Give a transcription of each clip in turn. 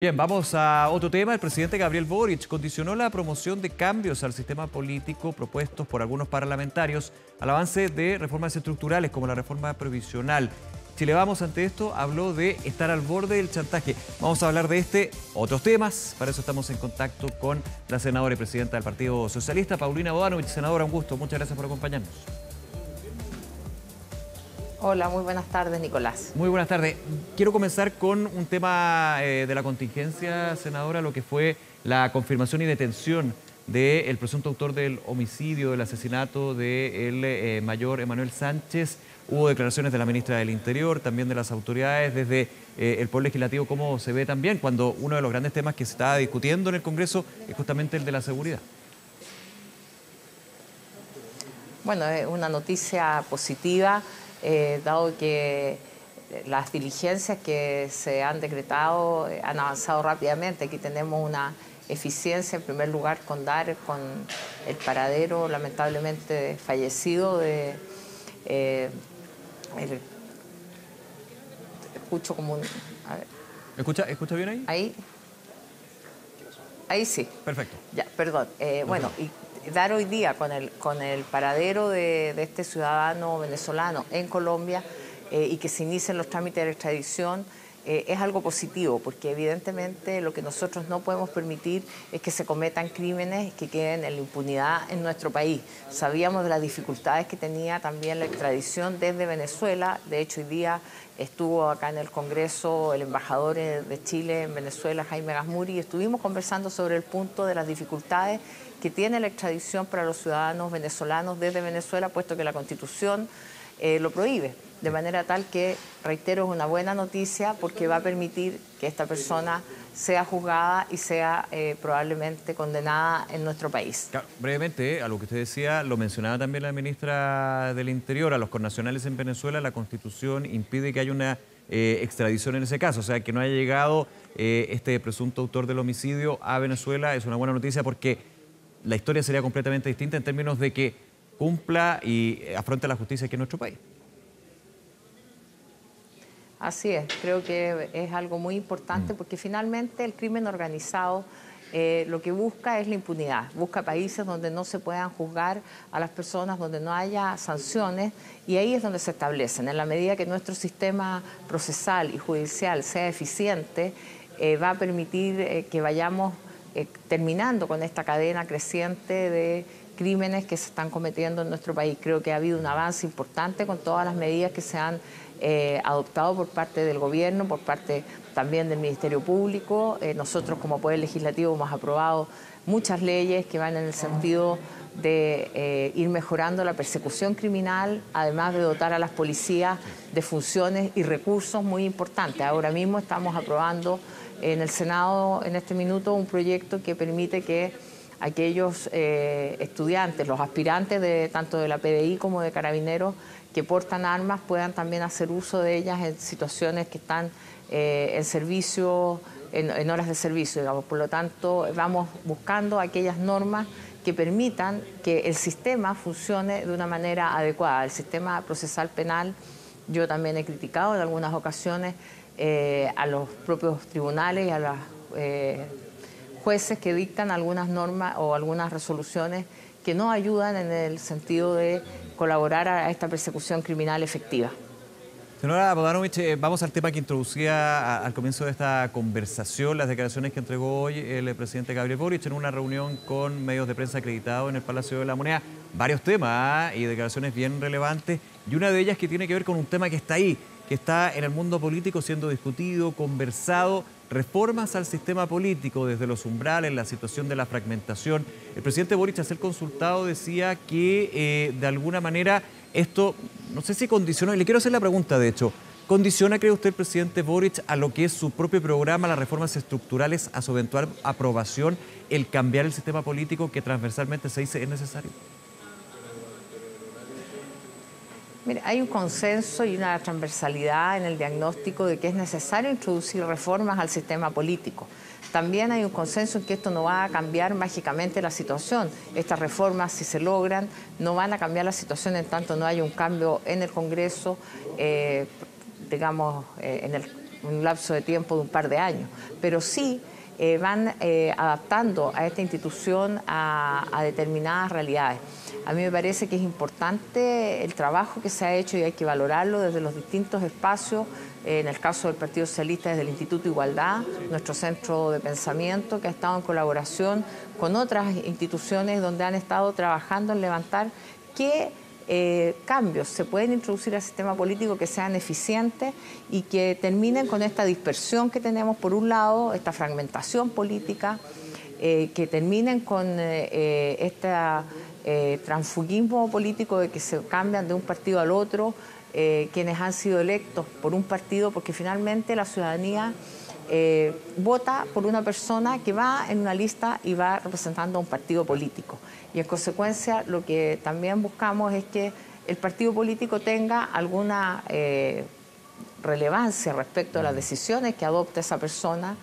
Bien, vamos a otro tema. El presidente Gabriel Boric condicionó la promoción de cambios al sistema político propuestos por algunos parlamentarios al avance de reformas estructurales como la reforma previsional. Chile Vamos ante esto habló de estar al borde del chantaje. Vamos a hablar de otros temas. Para eso estamos en contacto con la senadora y presidenta del Partido Socialista, Paulina Bodanovich. Senadora, un gusto. Muchas gracias por acompañarnos. Hola, muy buenas tardes, Nicolás. Muy buenas tardes. Quiero comenzar con un tema de la contingencia, senadora, lo que fue la confirmación y detención del presunto autor del homicidio, del asesinato del mayor Emanuel Sánchez. Hubo declaraciones de la ministra del Interior, también de las autoridades, desde el Poder Legislativo, cómo se ve también cuando uno de los grandes temas que se está discutiendo en el Congreso es justamente el de la seguridad. Bueno, es una noticia positiva. Dado que las diligencias que se han decretado han avanzado rápidamente. Aquí tenemos una eficiencia, en primer lugar, con dar con el paradero lamentablemente fallecido de... escucho como un... A ver. ¿Escucha bien ahí? Ahí sí. Perfecto. Ya, perdón. Bueno, y dar hoy día con el paradero de este ciudadano venezolano en Colombia y que se inicien los trámites de extradición es algo positivo, porque evidentemente lo que nosotros no podemos permitir es que se cometan crímenes que queden en la impunidad en nuestro país. Sabíamos de las dificultades que tenía también la extradición desde Venezuela. De hecho, hoy día estuvo acá en el Congreso el embajador de Chile en Venezuela, Jaime Gazmuri, y estuvimos conversando sobre el punto de las dificultades que tiene la extradición para los ciudadanos venezolanos desde Venezuela, puesto que la Constitución lo prohíbe. De manera tal que, reitero, es una buena noticia porque va a permitir que esta persona sea juzgada y sea probablemente condenada en nuestro país. Claro, brevemente, a lo que usted decía, lo mencionaba también la ministra del Interior, a los connacionales en Venezuela, la Constitución impide que haya una extradición en ese caso, o sea, que no haya llegado este presunto autor del homicidio a Venezuela es una buena noticia porque la historia sería completamente distinta en términos de que cumpla y afronte la justicia aquí en nuestro país. Así es, creo que es algo muy importante porque finalmente el crimen organizado lo que busca es la impunidad, busca países donde no se puedan juzgar a las personas, donde no haya sanciones, y ahí es donde se establecen. En la medida que nuestro sistema procesal y judicial sea eficiente, va a permitir que vayamos terminando con esta cadena creciente de crímenes que se están cometiendo en nuestro país. Creo que ha habido un avance importante con todas las medidas que se han adoptado por parte del gobierno, por parte también del Ministerio Público. Nosotros como Poder Legislativo hemos aprobado muchas leyes que van en el sentido de ir mejorando la persecución criminal, además de dotar a las policías de funciones y recursos muy importantes. Ahora mismo estamos aprobando en el Senado en este minuto un proyecto que permite que aquellos estudiantes, los aspirantes tanto de la PDI como de Carabineros que portan armas puedan también hacer uso de ellas en situaciones que están en servicio, en horas de servicio, digamos. Por lo tanto, vamos buscando aquellas normas que permitan que el sistema funcione de una manera adecuada. El sistema procesal penal, yo también he criticado en algunas ocasiones a los propios tribunales y a los jueces que dictan algunas normas o algunas resoluciones que no ayudan en el sentido de colaborar a esta persecución criminal efectiva. Senadora Bodanovich, vamos al tema que introducía al comienzo de esta conversación, las declaraciones que entregó hoy el presidente Gabriel Boric en una reunión con medios de prensa acreditados en el Palacio de la Moneda. Varios temas y declaraciones bien relevantes, y una de ellas que tiene que ver con un tema que está ahí, que está en el mundo político siendo discutido, conversado, reformas al sistema político desde los umbrales, la situación de la fragmentación. El presidente Boric, al ser consultado, decía que de alguna manera esto, no sé si condicionó, y le quiero hacer la pregunta de hecho, ¿condiciona, cree usted, el presidente Boric, a lo que es su propio programa, las reformas estructurales, a su eventual aprobación, el cambiar el sistema político que transversalmente se dice es necesario? Mire, hay un consenso y una transversalidad en el diagnóstico de que es necesario introducir reformas al sistema político. También hay un consenso en que esto no va a cambiar mágicamente la situación. Estas reformas, si se logran, no van a cambiar la situación en tanto no haya un cambio en el Congreso, digamos, en el un lapso de tiempo de un par de años, pero sí van adaptando a esta institución a determinadas realidades. A mí me parece que es importante el trabajo que se ha hecho y hay que valorarlo desde los distintos espacios. En el caso del Partido Socialista, desde el Instituto Igualdad, nuestro centro de pensamiento, que ha estado en colaboración con otras instituciones donde han estado trabajando en levantar qué cambios se pueden introducir al sistema político que sean eficientes y que terminen con esta dispersión que tenemos, por un lado, esta fragmentación política, que terminen con este transfugismo político de que se cambian de un partido al otro, quienes han sido electos por un partido, porque finalmente la ciudadanía vota por una persona que va en una lista y va representando a un partido político. Y en consecuencia lo que también buscamos es que el partido político tenga alguna relevancia respecto a las decisiones que adopte esa persona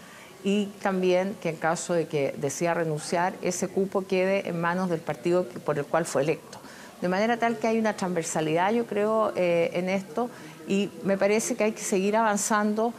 y también que en caso de que decida renunciar, ese cupo quede en manos del partido por el cual fue electo. De manera tal que hay una transversalidad, yo creo, en esto, y me parece que hay que seguir avanzando.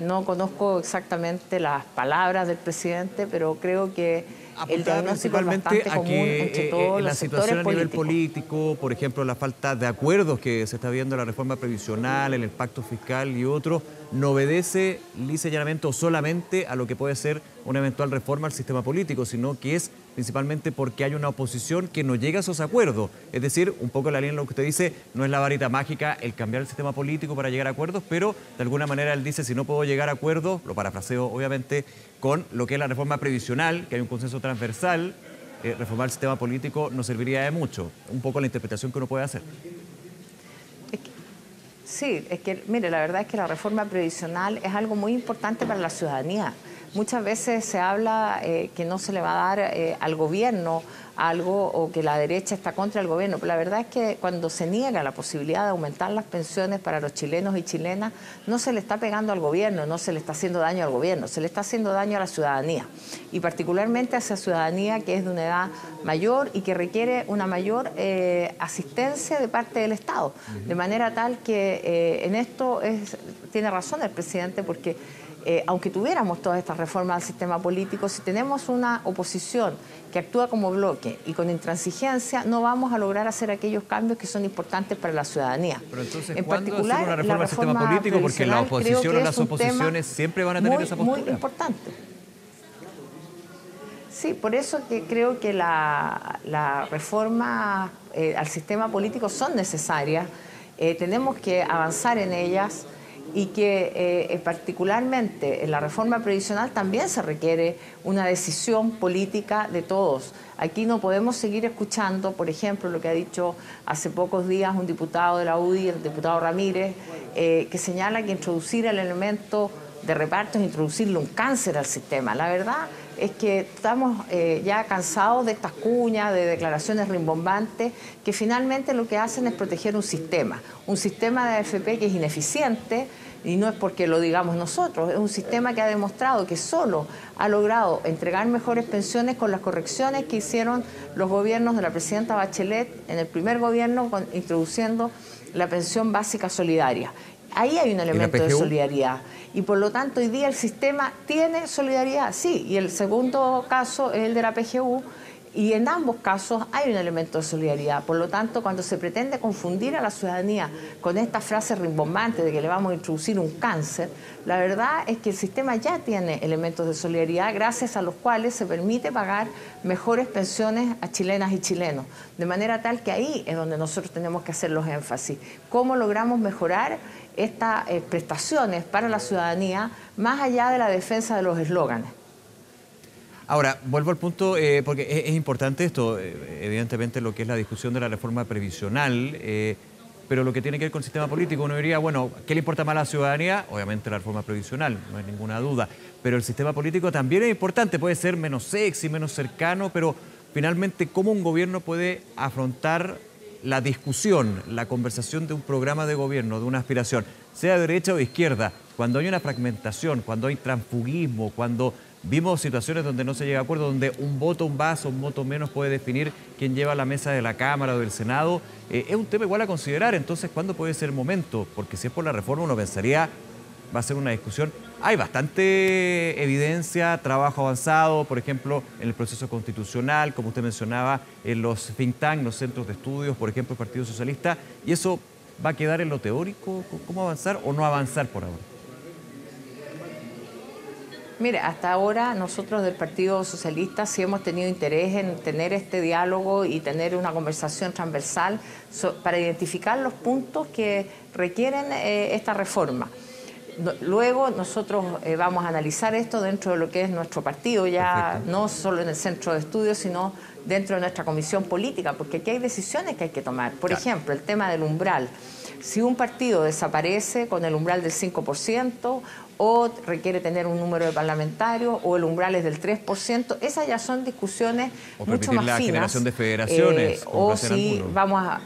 No conozco exactamente las palabras del presidente, pero creo que el diagnóstico es bastante común entre todos los sectores políticos. La situación a nivel político, por ejemplo, la falta de acuerdos que se está viendo en la reforma previsional, en el pacto fiscal y otros, no obedece lisa y llanamente o solamente a lo que puede ser una eventual reforma al sistema político, sino que es principalmente porque hay una oposición que no llega a esos acuerdos. Es decir, un poco la línea de lo que usted dice, no es la varita mágica el cambiar el sistema político para llegar a acuerdos, pero de alguna manera él dice, si no puedo llegar a acuerdos, lo parafraseo obviamente, con lo que es la reforma previsional, que hay un consenso transversal, reformar el sistema político no serviría de mucho. Un poco la interpretación que uno puede hacer. Sí, es que, mire, la verdad es que la reforma previsional es algo muy importante para la ciudadanía. Muchas veces se habla que no se le va a dar al gobierno algo o que la derecha está contra el gobierno, pero la verdad es que cuando se niega la posibilidad de aumentar las pensiones para los chilenos y chilenas, no se le está pegando al gobierno, no se le está haciendo daño al gobierno, se le está haciendo daño a la ciudadanía y particularmente a esa ciudadanía que es de una edad mayor y que requiere una mayor asistencia de parte del Estado, de manera tal que en esto tiene razón el presidente porque aunque tuviéramos todas estas reformas al sistema político, si tenemos una oposición que actúa como bloque y con intransigencia, no vamos a lograr hacer aquellos cambios que son importantes para la ciudadanía. Pero entonces, ¿cuándo hacer una reforma al sistema político? Porque la oposición o las oposiciones siempre van a tener esa postura. Muy importante. Sí, por eso que creo que la reforma al sistema político son necesarias. Tenemos que avanzar en ellas. Y que particularmente en la reforma previsional también se requiere una decisión política de todos. Aquí no podemos seguir escuchando, por ejemplo, lo que ha dicho hace pocos días un diputado de la UDI, el diputado Ramírez, que señala que introducir el elemento de reparto es introducirle un cáncer al sistema. La verdad es que estamos ya cansados de estas cuñas, de declaraciones rimbombantes, que finalmente lo que hacen es proteger un sistema de AFP que es ineficiente, y no es porque lo digamos nosotros, es un sistema que ha demostrado que solo ha logrado entregar mejores pensiones con las correcciones que hicieron los gobiernos de la presidenta Bachelet en el primer gobierno, introduciendo la pensión básica solidaria. Ahí hay un elemento de solidaridad y por lo tanto hoy día el sistema tiene solidaridad, sí, y el segundo caso es el de la PGU y en ambos casos hay un elemento de solidaridad. Por lo tanto, cuando se pretende confundir a la ciudadanía con esta frase rimbombante de que le vamos a introducir un cáncer, la verdad es que el sistema ya tiene elementos de solidaridad gracias a los cuales se permite pagar mejores pensiones a chilenas y chilenos. De manera tal que ahí es donde nosotros tenemos que hacer los énfasis. ¿Cómo logramos mejorar estas prestaciones para la ciudadanía más allá de la defensa de los eslóganes? Ahora, vuelvo al punto, porque es importante esto, evidentemente lo que es la discusión de la reforma previsional, pero lo que tiene que ver con el sistema político, uno diría, bueno, ¿qué le importa más a la ciudadanía? Obviamente la reforma previsional, no hay ninguna duda, pero el sistema político también es importante, puede ser menos sexy, menos cercano, pero finalmente, ¿cómo un gobierno puede afrontar la discusión, la conversación de un programa de gobierno, de una aspiración, sea de derecha o de izquierda, cuando hay una fragmentación, cuando hay transfugismo, cuando vimos situaciones donde no se llega a acuerdo, donde un voto más o un voto menos puede definir quién lleva la mesa de la Cámara o del Senado? Es un tema igual a considerar. Entonces, ¿cuándo puede ser el momento? Porque si es por la reforma, uno pensaría va a ser una discusión. Hay bastante evidencia, trabajo avanzado, por ejemplo, en el proceso constitucional, como usted mencionaba, en los think tanks, los centros de estudios, por ejemplo, el Partido Socialista, y eso va a quedar en lo teórico, ¿cómo avanzar o no avanzar por ahora? Mire, hasta ahora nosotros del Partido Socialista sí hemos tenido interés en tener este diálogo y tener una conversación transversal para identificar los puntos que requieren esta reforma. Luego nosotros vamos a analizar esto dentro de lo que es nuestro partido, ya perfecto, no solo en el centro de estudios, sino dentro de nuestra comisión política, porque aquí hay decisiones que hay que tomar. Por ejemplo, el tema del umbral. Si un partido desaparece con el umbral del 5%, o requiere tener un número de parlamentarios, o el umbral es del 3%, esas ya son discusiones mucho más la finas. Generación de federaciones, o si vamos a...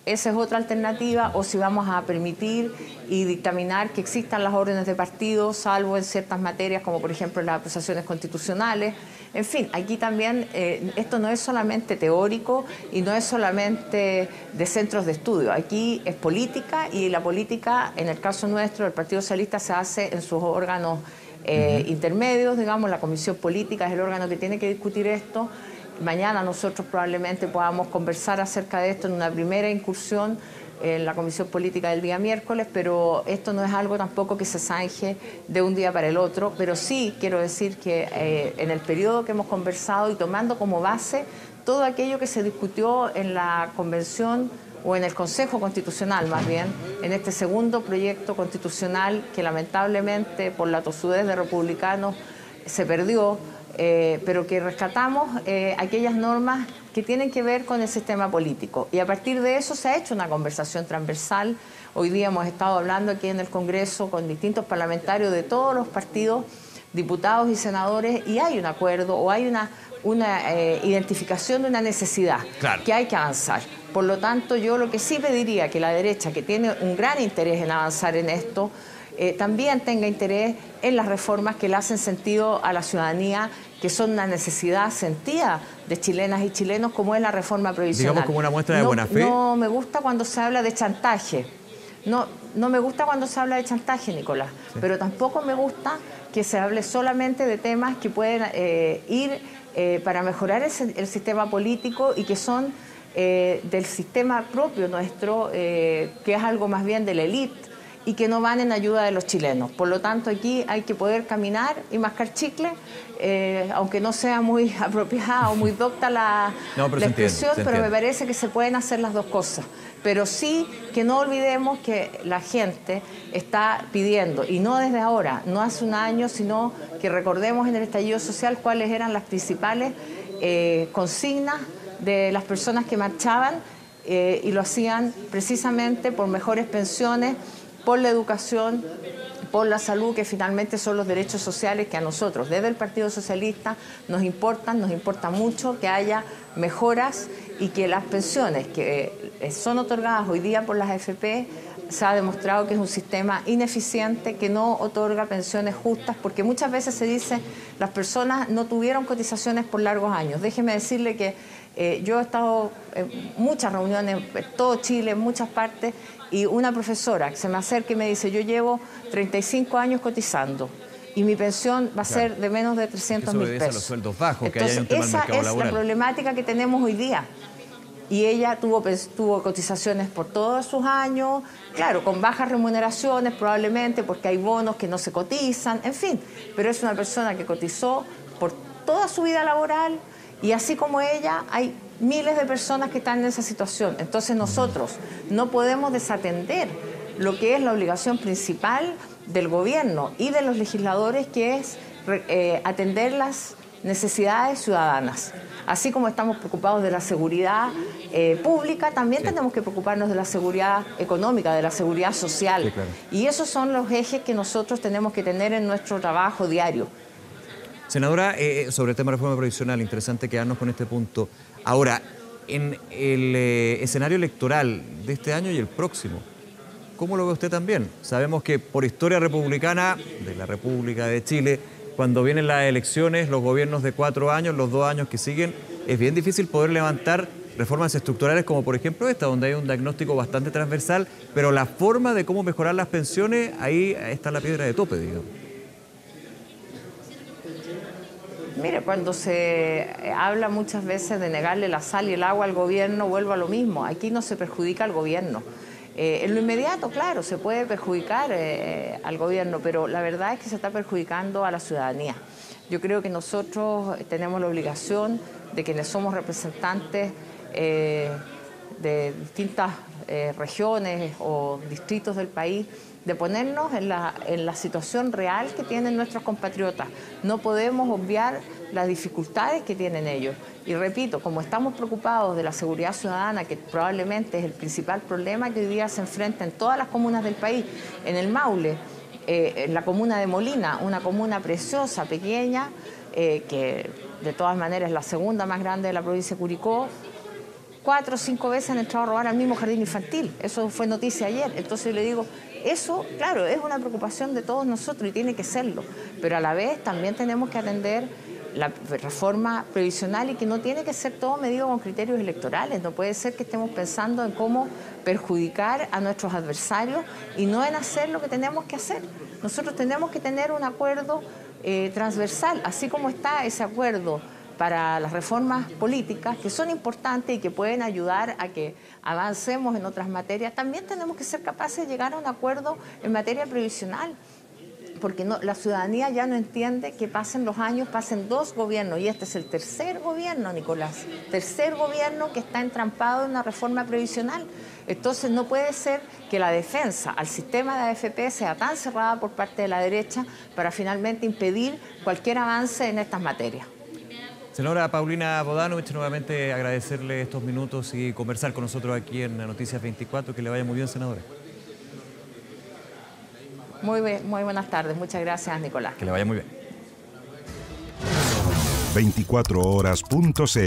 Esa es otra alternativa, o si vamos a permitir y dictaminar que existan las órdenes de partido, salvo en ciertas materias, como por ejemplo las acusaciones constitucionales. En fin, aquí también esto no es solamente teórico y no es solamente de centros de estudio. Aquí es política, y la política, en el caso nuestro, el Partido Socialista, se hace en sus órganos intermedios, digamos. La Comisión Política es el órgano que tiene que discutir esto. Mañana nosotros probablemente podamos conversar acerca de esto en una primera incursión en la Comisión Política del día miércoles, pero esto no es algo tampoco que se zanje de un día para el otro. Pero sí quiero decir que en el periodo que hemos conversado y tomando como base todo aquello que se discutió en la convención o en el Consejo Constitucional, más bien, en este segundo proyecto constitucional que lamentablemente por la tosudez de republicanos se perdió, pero que rescatamos aquellas normas que tienen que ver con el sistema político. Y a partir de eso se ha hecho una conversación transversal. Hoy día hemos estado hablando aquí en el Congreso con distintos parlamentarios de todos los partidos, diputados y senadores, y hay un acuerdo o hay una identificación de una necesidad que hay que avanzar. Por lo tanto, yo lo que sí pediría que la derecha, que tiene un gran interés en avanzar en esto, también tenga interés en las reformas que le hacen sentido a la ciudadanía, que son una necesidad sentida de chilenas y chilenos, como es la reforma provisional. Digamos como una muestra de buena fe. No me gusta cuando se habla de chantaje. No me gusta cuando se habla de chantaje, Nicolás. Sí. Pero tampoco me gusta que se hable solamente de temas que pueden ir para mejorar el sistema político y que son del sistema propio nuestro, que es algo más bien de la élite, y que no van en ayuda de los chilenos. Por lo tanto, aquí hay que poder caminar y mascar chicle, aunque no sea muy apropiada o muy docta la expresión, pero me parece que se pueden hacer las dos cosas. Pero sí que no olvidemos que la gente está pidiendo, y no desde ahora, no hace un año, sino que recordemos en el estallido social cuáles eran las principales consignas de las personas que marchaban, y lo hacían precisamente por mejores pensiones, por la educación, por la salud, que finalmente son los derechos sociales que a nosotros, desde el Partido Socialista, nos importa mucho que haya mejoras, y que las pensiones que son otorgadas hoy día por las AFP, se ha demostrado que es un sistema ineficiente, que no otorga pensiones justas, porque muchas veces se dice las personas no tuvieron cotizaciones por largos años. Déjeme decirle que yo he estado en muchas reuniones, en todo Chile, en muchas partes, y una profesora que se me acerca y me dice: yo llevo 35 años cotizando y mi pensión va a ser de menos de 300.000 pesos. A los sueldos bajos. Entonces, que hay un tema esa del mercado es laboral. la problemática que tenemos hoy día. Y ella tuvo cotizaciones por todos sus años, claro, con bajas remuneraciones probablemente, porque hay bonos que no se cotizan, en fin. Pero es una persona que cotizó por toda su vida laboral, y así como ella, hay miles de personas que están en esa situación. Entonces nosotros no podemos desatender lo que es la obligación principal del gobierno y de los legisladores, que es atender las necesidades ciudadanas. Así como estamos preocupados de la seguridad pública, también tenemos que preocuparnos de la seguridad económica, de la seguridad social. Sí, claro. Y esos son los ejes que nosotros tenemos que tener en nuestro trabajo diario. Senadora, sobre el tema de reforma provisional, interesante quedarnos con este punto. Ahora, en el escenario electoral de este año y el próximo, ¿cómo lo ve usted también? Sabemos que por historia republicana de la República de Chile, cuando vienen las elecciones, los gobiernos de 4 años, los 2 años que siguen, es bien difícil poder levantar reformas estructurales como por ejemplo esta, donde hay un diagnóstico bastante transversal, pero la forma de cómo mejorar las pensiones, ahí está la piedra de tope, digamos. Mire, cuando se habla muchas veces de negarle la sal y el agua al gobierno, vuelvo a lo mismo. Aquí no se perjudica al gobierno. En lo inmediato, claro, se puede perjudicar al gobierno, pero la verdad es que se está perjudicando a la ciudadanía. Yo creo que nosotros tenemos la obligación de quienes somos representantes de distintas regiones o distritos del país, de ponernos en la situación real que tienen nuestros compatriotas. No podemos obviar las dificultades que tienen ellos. Y repito, como estamos preocupados de la seguridad ciudadana, que probablemente es el principal problema que hoy día se enfrenta en todas las comunas del país, en el Maule, en la comuna de Molina, una comuna preciosa, pequeña, que de todas maneras es la segunda más grande de la provincia de Curicó, 4 o 5 veces han entrado a robar al mismo jardín infantil. Eso fue noticia ayer. Entonces yo le digo, eso, claro, es una preocupación de todos nosotros y tiene que serlo. Pero a la vez también tenemos que atender la reforma previsional y que no tiene que ser todo medido con criterios electorales. No puede ser que estemos pensando en cómo perjudicar a nuestros adversarios y no en hacer lo que tenemos que hacer. Nosotros tenemos que tener un acuerdo transversal, así como está ese acuerdo para las reformas políticas, que son importantes y que pueden ayudar a que avancemos en otras materias. También tenemos que ser capaces de llegar a un acuerdo en materia previsional, porque la ciudadanía ya no entiende que pasen los años, pasen 2 gobiernos, y este es el tercer gobierno, Nicolás, tercer gobierno que está entrampado en una reforma previsional. Entonces no puede ser que la defensa al sistema de AFP sea tan cerrada por parte de la derecha para finalmente impedir cualquier avance en estas materias. Senadora Paulina Bodanovich, nuevamente agradecerle estos minutos y conversar con nosotros aquí en Noticias 24. Que le vaya muy bien, senadora. Muy buenas tardes. Muchas gracias, Nicolás. Que le vaya muy bien. 24horas.cl